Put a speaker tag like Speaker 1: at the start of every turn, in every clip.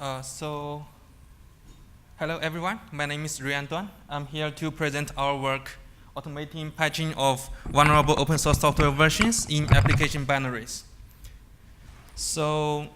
Speaker 1: Hello everyone. My name is Rui Antoine. I'm here to present our work automating patching of vulnerable open source software versions in application binaries. So,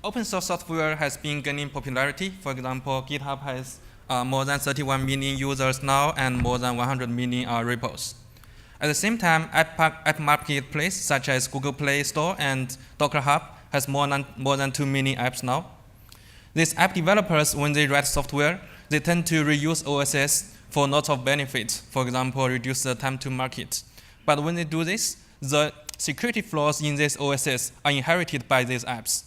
Speaker 1: open source software has been gaining popularity. For example, GitHub has more than 31 million users now and more than 100 million repos. At the same time, app marketplace such as Google Play Store and Docker Hub has more than 2 million apps now. These app developers, when they write software, they tend to reuse OSS for lots of benefits. For example, reduce the time to market. But when they do this, the security flaws in this OSS are inherited by these apps.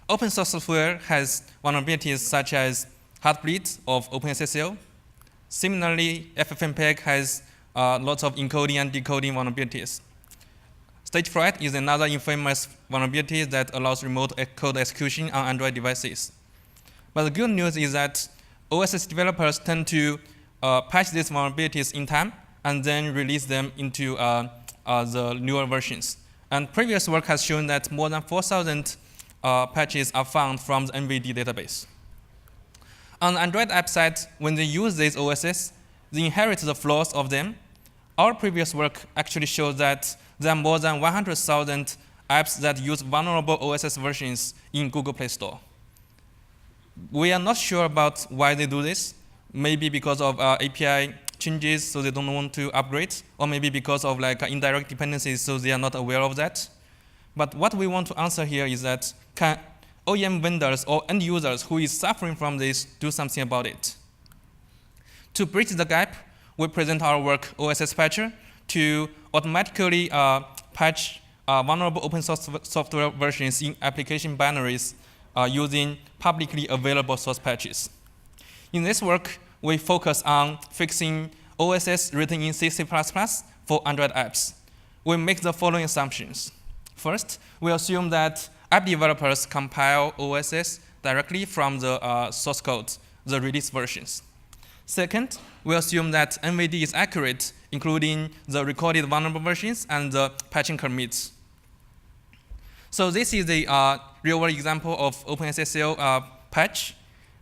Speaker 1: Open source software has vulnerabilities such as Heartbleed of OpenSSL. Similarly, FFmpeg has lots of encoding and decoding vulnerabilities. Stage fright is another infamous vulnerability that allows remote code execution on Android devices. But the good news is that OSS developers tend to patch these vulnerabilities in time and then release them into the newer versions. And previous work has shown that more than 4,000 patches are found from the NVD database. On the Android app side, when they use these OSS, they inherit the flaws of them. Our previous work actually shows that there are more than 100,000 apps that use vulnerable OSS versions in Google Play Store. We are not sure about why they do this. Maybe because of API changes, so they don't want to upgrade, or maybe because of indirect dependencies, so they are not aware of that. But what we want to answer here is that can OEM vendors or end users who is suffering from this do something about it? To bridge the gap, we present our work OSS Patcher to automatically patch vulnerable open source software versions in application binaries using publicly available source patches. In this work, we focus on fixing OSS written in C++ for Android apps. We make the following assumptions. First, we assume that app developers compile OSS directly from the source code, the release versions. Second, we assume that NVD is accurate, including the recorded vulnerable versions and the patching commits. So this is a real-world example of OpenSSL patch,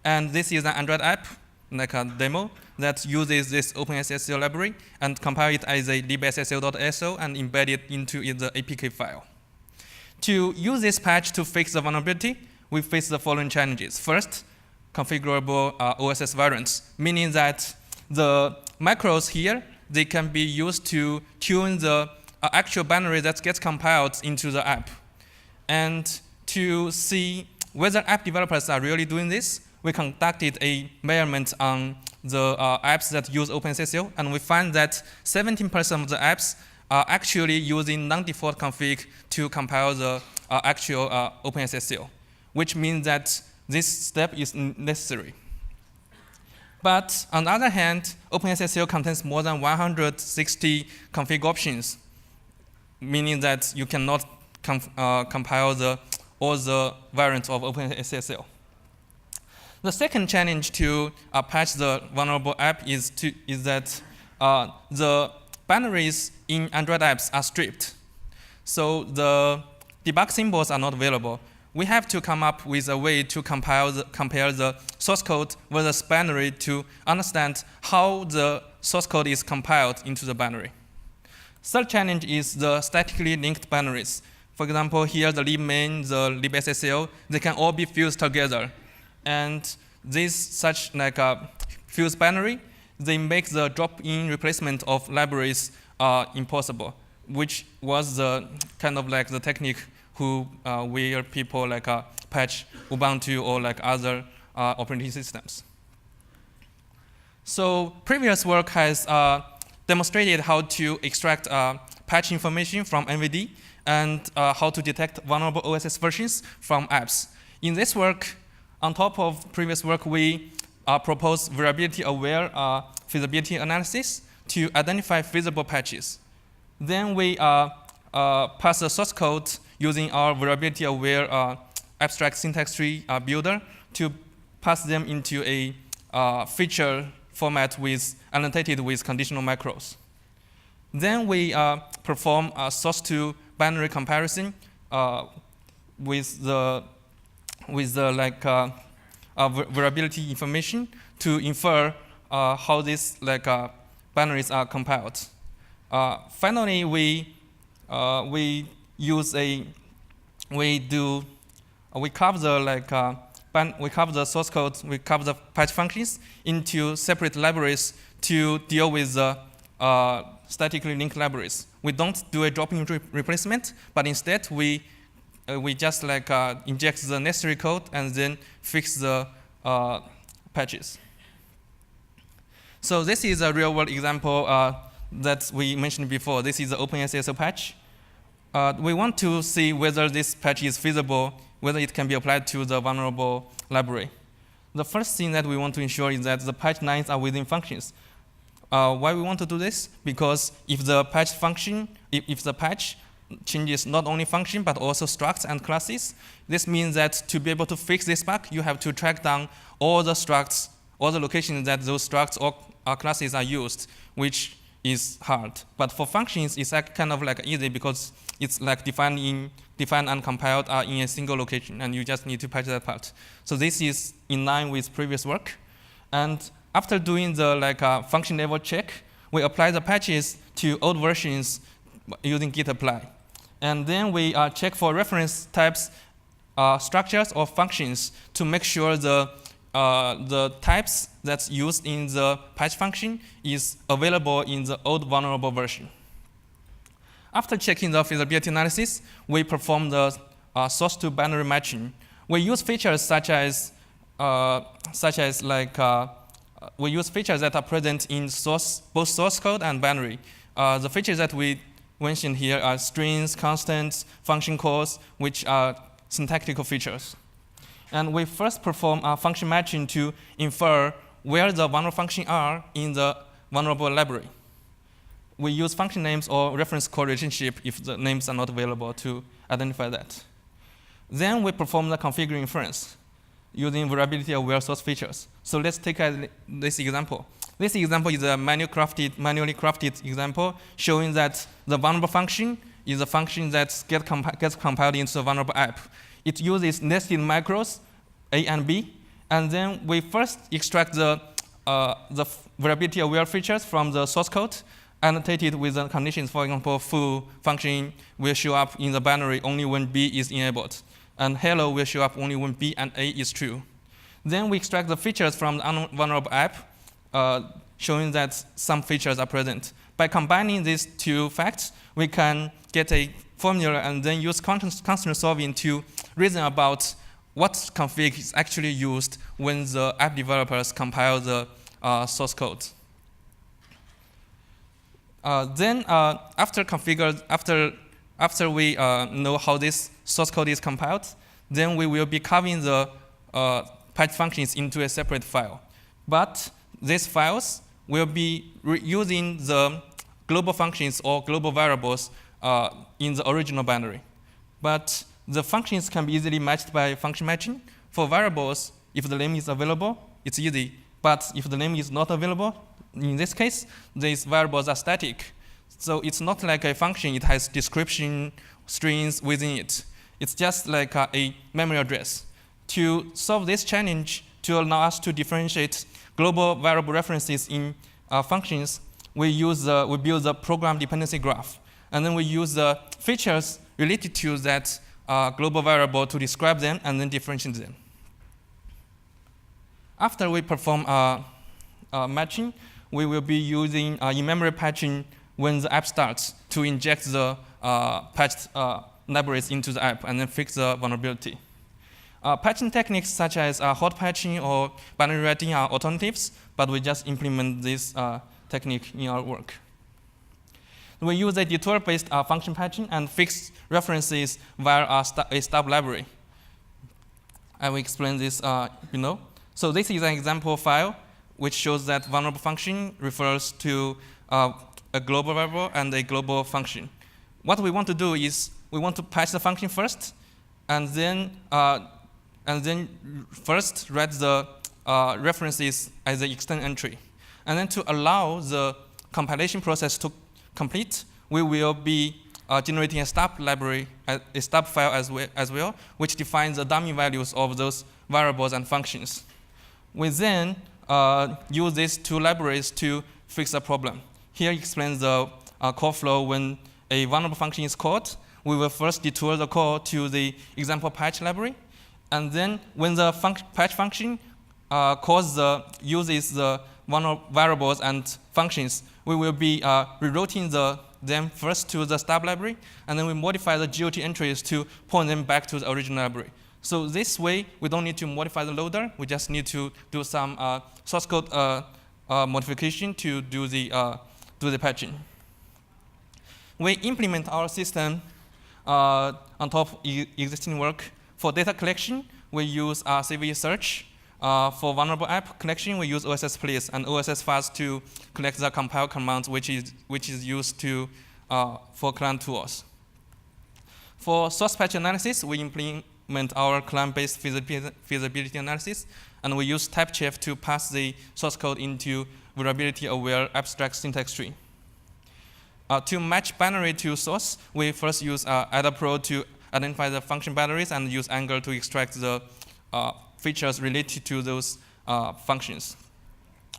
Speaker 1: and this is an Android app, like a demo, that uses this OpenSSL library and compile it as a libssl.so and embed it into the APK file. To use this patch to fix the vulnerability, we face the following challenges. First, configurable OSS variants, meaning that the macros here, they can be used to tune the actual binary that gets compiled into the app. And to see whether app developers are really doing this, we conducted a measurement on the apps that use OpenSSL, and we find that 17% of the apps are actually using non-default config to compile the actual OpenSSL, which means that this step is necessary. But on the other hand, OpenSSL contains more than 160 config options, meaning that you cannot compile all the variants of OpenSSL. The second challenge to patch the vulnerable app is that the binaries in Android apps are stripped. So the debug symbols are not available. We have to come up with a way to compare the source code versus binary to understand how the source code is compiled into the binary. Third challenge is the statically linked binaries. For example, here the libmain, the libssl, they can all be fused together. And this such like a fused binary, they make the drop-in replacement of libraries impossible, which was the kind of like the technique where people patch Ubuntu or other operating systems. So previous work has demonstrated how to extract patch information from NVD and how to detect vulnerable OSS versions from apps. In this work, on top of previous work, we propose vulnerability-aware feasibility analysis to identify feasible patches. Then we pass the source code using our vulnerability-aware abstract syntax tree builder to pass them into a feature format annotated with conditional macros. Then we perform a source to binary comparison with the variability information to infer how these binaries are compiled. Finally, we cover the source code, we cover the patch functions into separate libraries to deal with the statically linked libraries. We don't do a drop-in replacement, but instead we just inject the necessary code and then fix the patches. So this is a real-world example that we mentioned before. This is the OpenSSL patch. We want to see whether this patch is feasible, whether it can be applied to the vulnerable library. The first thing that we want to ensure is that the patch lines are within functions. Why we want to do this? Because if the patch changes not only function but also structs and classes, this means that to be able to fix this bug, you have to track down all the structs, all the locations that those structs or classes are used, which is hard. But for functions, it's kind of easy because it's defined and compiled in a single location, and you just need to patch that part. So this is in line with previous work. And after doing the function level check, we apply the patches to old versions using git apply. And then we check for reference types, structures, or functions to make sure the types that's used in the patch function is available in the old vulnerable version. After checking the feasibility analysis, we perform the source to binary matching. We use features such as we use features that are present in both source code and binary. The features that we mentioned here are strings, constants, function calls, which are syntactical features. And we first perform function matching to infer where the vulnerable functions are in the vulnerable library. We use function names or reference call relationship if the names are not available to identify that. Then we perform the configuring inference using variability-aware source features. So let's take this example. This example is a manually crafted example showing that the vulnerable function is a function that gets compiled into a vulnerable app. It uses nested macros, A and B, and then we first extract the variability-aware features from the source code, annotated with the conditions. For example, foo function will show up in the binary only when B is enabled, and hello will show up only when B and A is true. Then we extract the features from the vulnerable app, showing that some features are present. By combining these two facts, we can get a formula and then use constant solving to reason about what config is actually used when the app developers compile the source code. After we know how this source code is compiled, then we will be carving the patch functions into a separate file. But these files will be using the global functions or global variables in the original binary. But the functions can be easily matched by function matching. For variables, if the name is available, it's easy. But if the name is not available, in this case, these variables are static. So it's not like a function. It has description strings within it. It's just like a memory address. To solve this challenge, to allow us to differentiate global variable references in functions, we build the program dependency graph. And then we use the features related to that global variable to describe them and then differentiate them. After we perform matching, we will be using in-memory patching when the app starts to inject the patched libraries into the app and then fix the vulnerability. Patching techniques such as hot patching or binary writing are alternatives, but we just implement this technique in our work. We use a detour-based function patching and fix references via a stub library. I will explain this below. So this is an example file which shows that vulnerable function refers to a global variable and a global function. What we want to do is we want to patch the function first, and then first write the references as the external entry. And then to allow the compilation process to complete, we will be generating a stub library, a stub file as well, which defines the dummy values of those variables and functions. We then use these two libraries to fix the problem. Here explains the call flow. When a vulnerable function is called, we will first detour the call to the example patch library. And then when the patch function uses the variables and functions, we will be rerouting them first to the stub library, and then we modify the GOT entries to point them back to the original library. So this way, we don't need to modify the loader. We just need to do some source code modification to do the patching. We implement our system on top of existing work. For data collection, we use CVE search. For vulnerable app collection, we use OSS place and OSS files to collect the compile commands, which is used for client tools. For source patch analysis, we implement our client-based feasibility analysis, and we use typechef to pass the source code into vulnerability-aware abstract syntax tree. To match binary to source, we first use AdaPro to identify the function binaries and use Angle to extract the features related to those functions.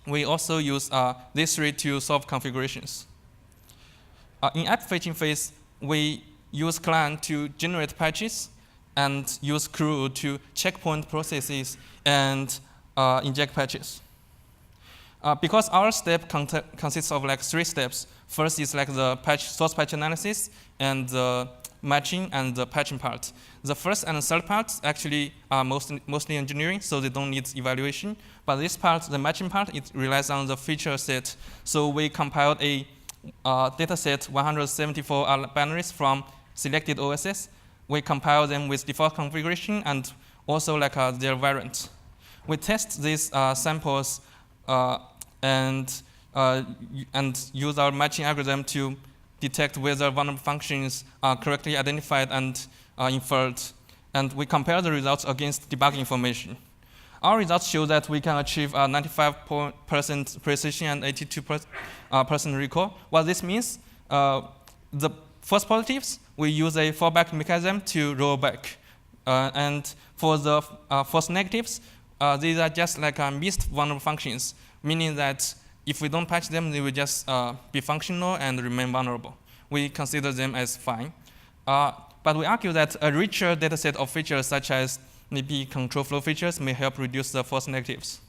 Speaker 1: We also use these three to solve configurations. In app fetching phase, we use client to generate patches and use crew to checkpoint processes and inject patches. Because our step consists of like 3 steps. First is like the source patch analysis and the matching and the patching part. The first and the third parts actually are mostly engineering, so they don't need evaluation. But this part, the matching part, it relies on the feature set. So we compiled a data set 174 binaries from selected OSS. We compile them with default configuration and also like their variant. We test these samples and use our matching algorithm to detect whether vulnerable functions are correctly identified and inferred. And we compare the results against debugging information. Our results show that we can achieve 95% precision and 82% recall. What this means, the false positives, we use a fallback mechanism to roll back. And for the false negatives, these are just like missed vulnerable functions, meaning that if we don't patch them, they will just be functional and remain vulnerable. We consider them as fine. But we argue that a richer data set of features, such as maybe control flow features, may help reduce the false negatives.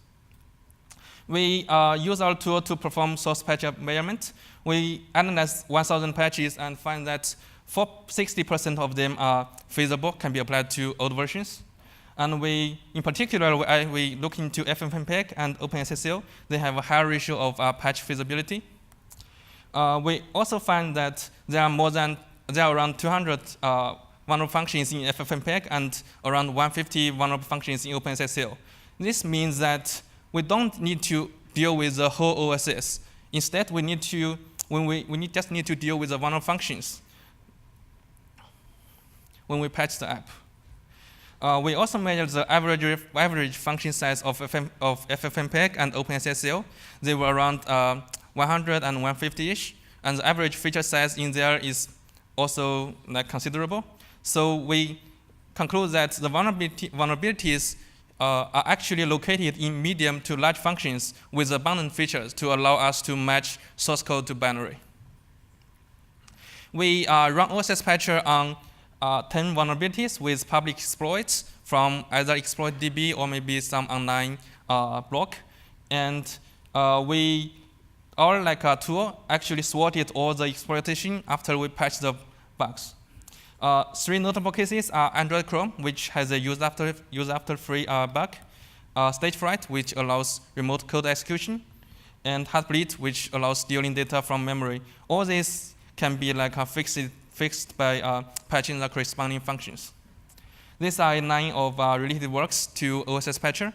Speaker 1: We use our tool to perform source patch measurement. We analyze 1,000 patches and find that 60% of them are feasible, can be applied to old versions. And in particular, we look into FFmpeg and OpenSSL. They have a higher ratio of patch feasibility. We also find that there are around 200 vulnerable functions in FFmpeg and around 150 vulnerable functions in OpenSSL. This means that we don't need to deal with the whole OSS. Instead, we just need to deal with the vulnerable functions when we patch the app. We also measure the average function size of FFmpeg and OpenSSL. They were around 100 and 150-ish, and the average feature size in there is also like considerable. So we conclude that the vulnerabilities are actually located in medium to large functions with abundant features to allow us to match source code to binary. We run OSS patcher on 10 vulnerabilities with public exploits from either exploit.db or maybe some online blog. And our tool actually swatted all the exploitation after we patched the bugs. 3 notable cases are Android Chrome, which has a use after free bug, stage fright, which allows remote code execution, and Heartbleed, which allows stealing data from memory. All these can be fixed by patching the corresponding functions. These are 9 of related works to OSS Patcher,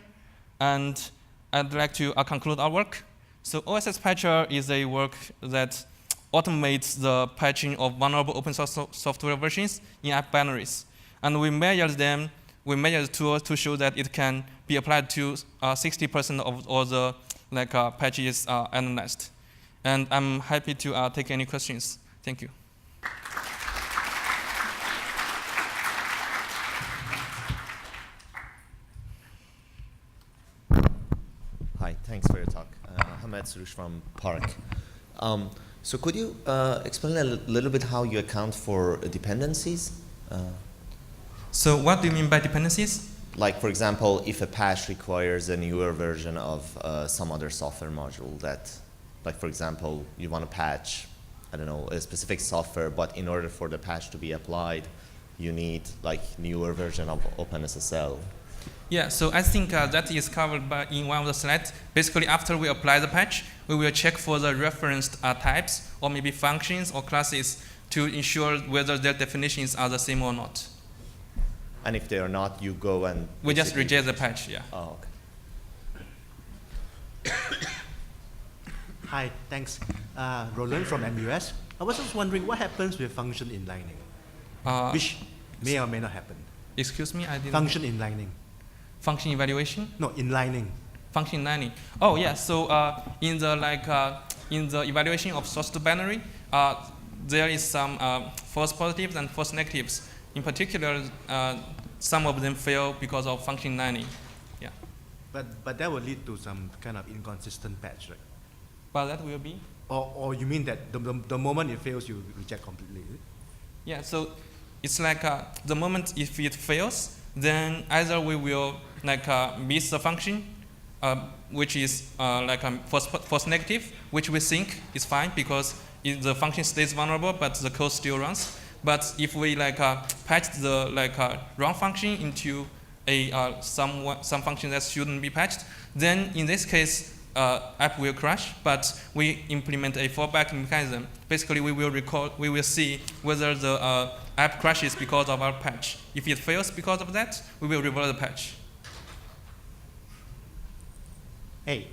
Speaker 1: and I'd like to conclude our work. So OSS Patcher is a work that automates the patching of vulnerable open source software versions in app binaries. And we measure them we measure the tool to show that it can be applied to 60% of all the patches analyzed. And I'm happy to take any questions. Thank you.
Speaker 2: Hi, thanks for your talk. Hamed Surush from Park. So could you explain a little bit how you account for dependencies?
Speaker 1: So what do you mean by dependencies?
Speaker 2: Like, for example, if a patch requires a newer version of some other software module that, like, for example, you want to patch, I don't know, a specific software, but in order for the patch to be applied, you need, like, newer version of OpenSSL.
Speaker 1: Yeah, so I think that is covered in one of the slides. Basically, after we apply the patch, we will check for the referenced types or maybe functions or classes to ensure whether their definitions are the same or not.
Speaker 2: And if they are not, you go and...
Speaker 1: We just reject the patch, yeah.
Speaker 2: Oh, okay.
Speaker 3: Hi, thanks. Roland from NUS. I was just wondering what happens with function inlining, which may or may not happen.
Speaker 1: Excuse me, I didn't...
Speaker 3: Function inlining.
Speaker 1: Function evaluation?
Speaker 3: No, inlining.
Speaker 1: Function inlining. Oh yeah. So in the evaluation of source to binary, there is some false positives and false negatives. In particular, some of them fail because of function inlining. Yeah.
Speaker 3: But that will lead to some kind of inconsistent patch, right?
Speaker 1: But that will be.
Speaker 3: Or you mean that the moment it fails, you reject completely? Is it?
Speaker 1: Yeah. So it's like the moment if it fails, then either we will miss the function, which is false negative, which we think is fine because the function stays vulnerable, but the code still runs. But if we patch the wrong function into a some function that shouldn't be patched, then in this case app will crash. But we implement a fallback mechanism. Basically, we will see whether the app crashes because of our patch. If it fails because of that, we will revert the patch.
Speaker 4: Hey,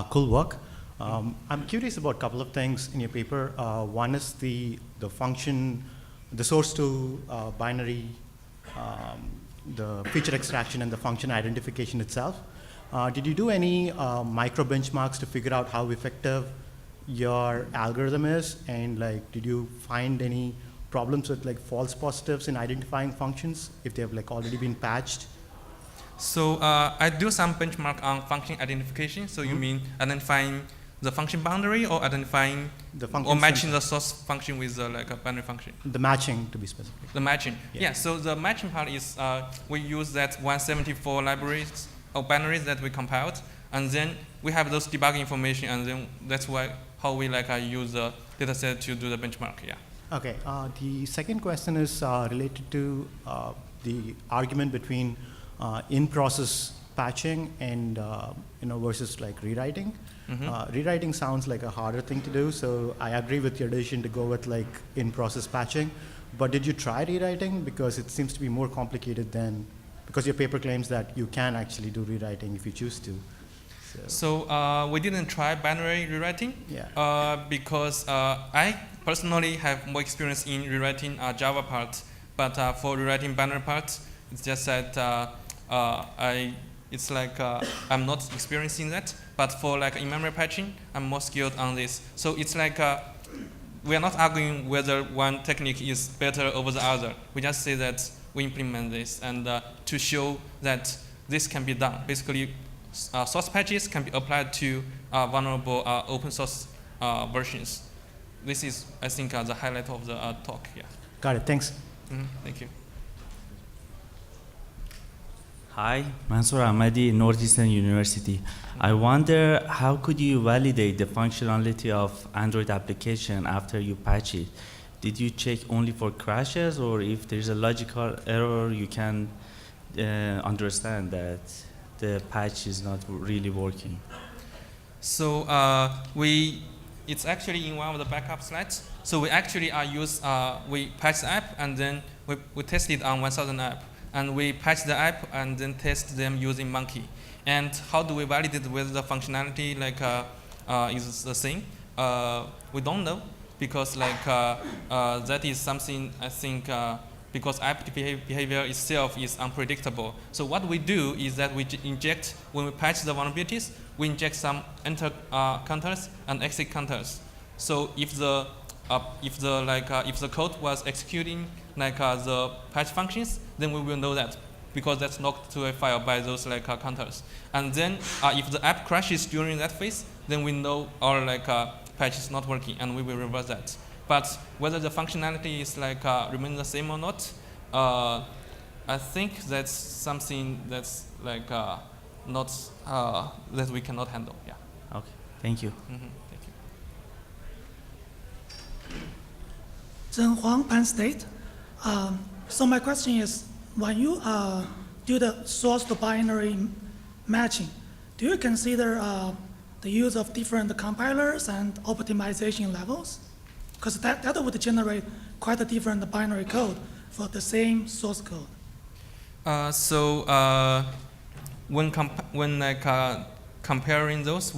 Speaker 4: cool work. I'm curious about a couple of things in your paper. One is the function, the source to binary, the feature extraction and the function identification itself. Did you do any micro benchmarks to figure out how effective your algorithm is? And did you find any problems with false positives in identifying functions if they have already been patched?
Speaker 1: So I do some benchmark on function identification. So you mean identifying the function boundary or identifying
Speaker 4: the function
Speaker 1: or matching the source function with a binary function?
Speaker 4: The matching, to be specific.
Speaker 1: The matching.
Speaker 4: Yeah.
Speaker 1: So the matching part is we use that 174 libraries or binaries that we compiled, and then we have those debugging information, and then that's how we use the dataset to do the benchmark. Yeah.
Speaker 4: Okay. The second question is related to the argument between in-process patching and versus rewriting. Rewriting sounds like a harder thing to do, so I agree with your decision to go with in-process patching. But did you try rewriting? Because it seems to be more complicated than, because your paper claims that you can actually do rewriting if you choose to.
Speaker 1: So we didn't try binary rewriting.
Speaker 4: Yeah.
Speaker 1: Because I personally have more experience in rewriting Java part, but for rewriting binary part, it's just that I'm not experiencing that. But for in-memory patching, I'm more skilled on this. So it's we are not arguing whether one technique is better over the other. We just say that we implement this and to show that this can be done. Basically, source patches can be applied to vulnerable open source versions. This is, I think, the highlight of the talk. Yeah.
Speaker 4: Got it. Thanks.
Speaker 1: Thank you.
Speaker 5: Hi, Mansoor Ahmadi, Northeastern University. I wonder how could you validate the functionality of Android application after you patch it? Did you check only for crashes, or if there's a logical error, you can understand that the patch is not really working?
Speaker 1: So it's actually in one of the backup slides. So we actually we patch the app and then we test it on 1,000 app. And we patch the app and then test them using Monkey. And how do we validate whether the functionality is the same? We don't know, because that is something I think because app behavior itself is unpredictable. So what we do is that we inject, when we patch the vulnerabilities, we inject some enter counters and exit counters. So if the code was executing the patch functions, then we will know that, because that's locked to a file by those counters. And then if the app crashes during that phase, then we know our patch is not working, and we will reverse that. But whether the functionality is remain the same or not, I think that's something that's not that we cannot handle. Yeah.
Speaker 5: Okay. Thank you.
Speaker 1: Mm-hmm. Thank you.
Speaker 6: Zhen Huang, Penn State. So my question is, when you do the source to binary matching, do you consider the use of different compilers and optimization levels? Because that would generate quite a different binary code for the same source code.
Speaker 1: When comparing those,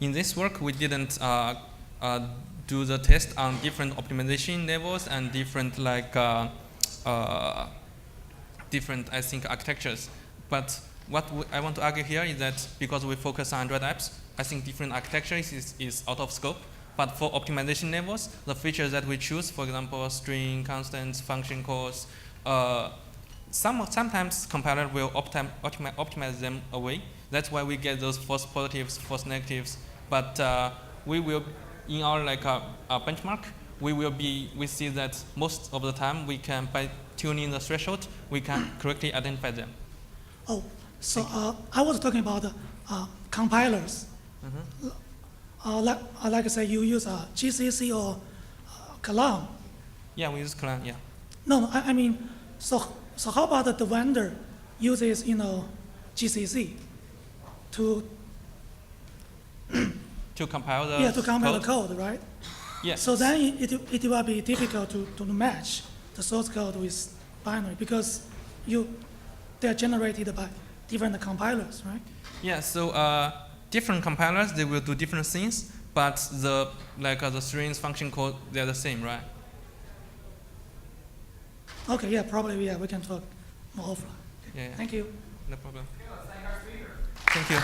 Speaker 1: in this work we didn't do the test on different optimization levels and different different architectures. But what I want to argue here is that because we focus on Android apps, I think different architectures is out of scope. But for optimization levels, the features that we choose, for example, string, constants, function calls, sometimes compiler will optimize them away. That's why we get those false positives, false negatives. But we will, in our benchmark, we see that most of the time we can, by tuning the threshold, we can correctly identify them.
Speaker 6: Oh, so I was talking about compilers.
Speaker 1: Mm-hmm.
Speaker 6: Like I say, you use GCC or Clang.
Speaker 1: Yeah, we use Clang. Yeah.
Speaker 6: No, I mean, so how about the vendor uses GCC to
Speaker 1: compile the
Speaker 6: the code, right?
Speaker 1: Yes.
Speaker 6: So then it will be difficult to match the source code with binary because they are generated by different compilers, right?
Speaker 1: Yeah. So different compilers, they will do different things, but the strings, function code, they're the same, right?
Speaker 6: Okay. Yeah. Probably. Yeah. We can talk more offline.
Speaker 1: Yeah.
Speaker 6: Thank you.
Speaker 1: No problem. Thank you.